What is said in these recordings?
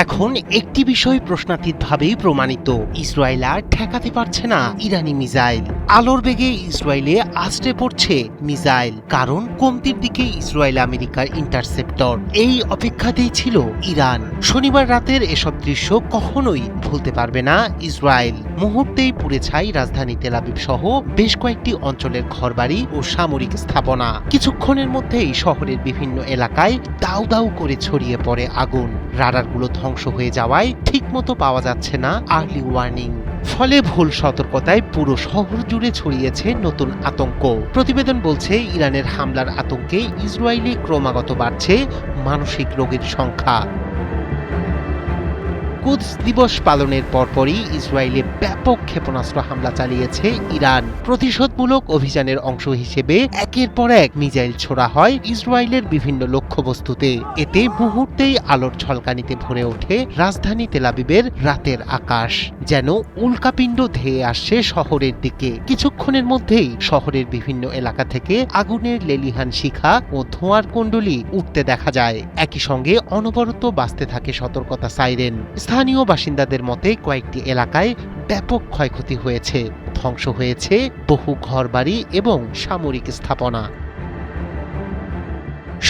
এখন একটি বিষয় প্রশ্নাতীতভাবেই প্রমাণিত, ইসরায়েল আর ঠেকাতে পারছে না ইরানি মিসাইল। আলোর বেগে ইসরায়েলে আছড়ে পড়ছে মিসাইল, কারণ কমতির দিকে ইসরায়েল আমেরিকার ইন্টারসেপ্টর। এই অপেক্ষাতেই ছিল ইরান। শনিবার রাতের এসব দৃশ্য কখনোই ভুলতে পারবে না ইসরায়েল। মুহূর্তেই পুড়ে ছাই রাজধানী তেল আবিব সহ বেশ কয়েকটি অঞ্চলের ঘরবাড়ি ও সামরিক স্থাপনা। কিছুক্ষণের মধ্যেই শহরের বিভিন্ন এলাকায় দাউ দাউ করে ছড়িয়ে পড়ে আগুন। রাডারগুলো ধ্বংস হয়ে যাওয়ায় ঠিকমতো পাওয়া যাচ্ছে না আর্লি ওয়ার্নিং। ফলে ভুল সতর্কতায় পুরো শহর জুড়ে ছড়িয়েছে নতুন আতঙ্ক। প্রতিবেদন বলছে, ইরানের হামলার আতঙ্কে ইসরায়েলে ক্রমাগত বাড়ছে মানসিক রোগীর সংখ্যা। কুদস দিবস পালনের পরপরই ইসরায়েলে ব্যাপক ক্ষেপণাস্ত্র হামলা চালিয়েছে ইরান। প্রতিশোধমূলক অভিযানের অংশ হিসেবে একের পর এক মিসাইল ছোড়া হয় ইসরায়েলের বিভিন্ন লক্ষ্যবস্তুতে। এতে মুহূর্তেই আলোর ঝলকানিতে ভরে ওঠে রাজধানী তেল আবিবের রাতের আকাশ, যেন উল্কাপিণ্ড ধেয়ে আসছে শহরের দিকে। কিছুক্ষণের মধ্যেই শহরের বিভিন্ন এলাকা থেকে আগুনের লেলিহান শিখা ও ধোঁয়ার কুণ্ডলী উঠতে দেখা যায়। একই সঙ্গে অনবরত বাজতে থাকে সতর্কতা সাইরেন। স্থানীয় বাসিন্দাদের মতে কয়েকটি এলাকায় ব্যাপক ক্ষয়ক্ষতি হয়েছে, ধ্বংস হয়েছে বহু ঘরবাড়ি এবং সামরিক স্থাপনা।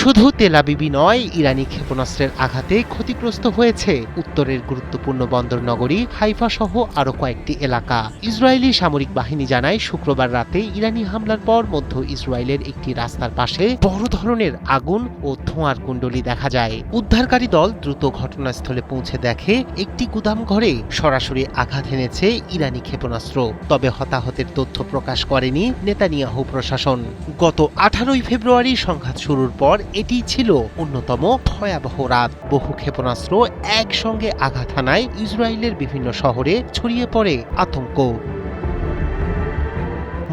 শুধু তেল আবিবই নয়, ইরানি ক্ষেপণাস্ত্রের আঘাতে ক্ষতিগ্রস্ত হয়েছে উত্তরের গুরুত্বপূর্ণ বন্দর নগরী হাইফা সহ আরও কয়েকটি এলাকা। ইসরায়েলি সামরিক বাহিনী জানায়, শুক্রবার রাতে ইরানি হামলার পর মধ্য ইসরায়েলের একটি রাস্তার পাশে বড় ধরনের আগুন ও ধোঁয়ার কুণ্ডলী দেখা যায়। উদ্ধারকারী দল দ্রুত ঘটনাস্থলে পৌঁছে দেখে একটি গুদাম ঘরে সরাসরি আঘাত এনেছে ইরানি ক্ষেপণাস্ত্র। তবে হতাহতের তথ্য প্রকাশ করেনি নেতানিয়াহু প্রশাসন। গত 18 ফেব্রুয়ারি সংঘাত শুরুর পর এটি ছিল অন্যতম ভয়াবহ রাত। বহু ক্ষেপণাস্ত্র একসঙ্গে আঘাত হানায় ইসরায়েলের বিভিন্ন শহরে ছড়িয়ে পড়ে আতঙ্ক।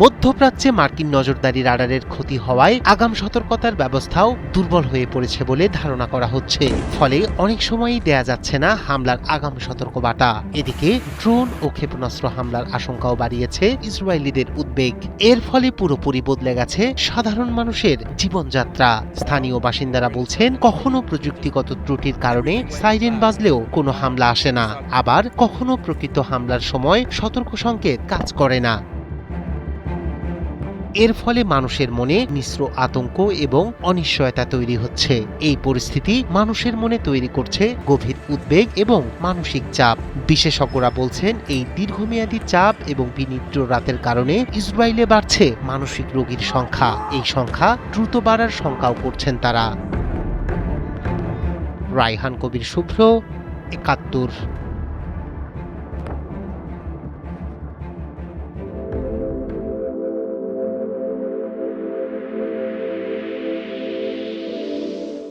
মধ্যপ্রাচ্যে মার্কিন নজরদারি রাডারের ক্ষতি হওয়ায় আগাম সতর্কতার ব্যবস্থাও দুর্বল হয়ে পড়েছে বলে ধারণা করা হচ্ছে। ফলে অনেক সময়ই দেয়া যাচ্ছে না হামলার আগাম সতর্কবার্তা। এদিকে ড্রোন ও ক্ষেপণাস্ত্র হামলার আশঙ্কাও বাড়িয়েছে ইসরায়েলিদের উদ্বেগ। এর ফলে পুরোপুরি বদলে গেছে সাধারণ মানুষের জীবনযাত্রা। স্থানীয় বাসিন্দারা বলছেন, কখনো প্রযুক্তিগত ত্রুটির কারণে সাইরেন বাজলেও কোনো হামলা আসে না, আবার কখনো প্রকৃত হামলার সময় সতর্ক সংকেত কাজ করে না। এর ফলে মানুষের মনে মিশ্র আতঙ্ক এবং অনিশ্চয়তা তৈরি হচ্ছে। এই পরিস্থিতি মানুষের মনে তৈরি করছে গভীর উদ্বেগ এবং মানসিক চাপ। বিশেষজ্ঞরা বলছেন, এই দীর্ঘমেয়াদী চাপ এবং বিনিদ্র রাতের কারণে ইসরায়েলে বাড়ছে মানসিক রোগীর সংখ্যা। এই সংখ্যা দ্রুত বাড়ার শঙ্কাও করছেন তারা। রায়হান কবির শুভ্র, ৭১।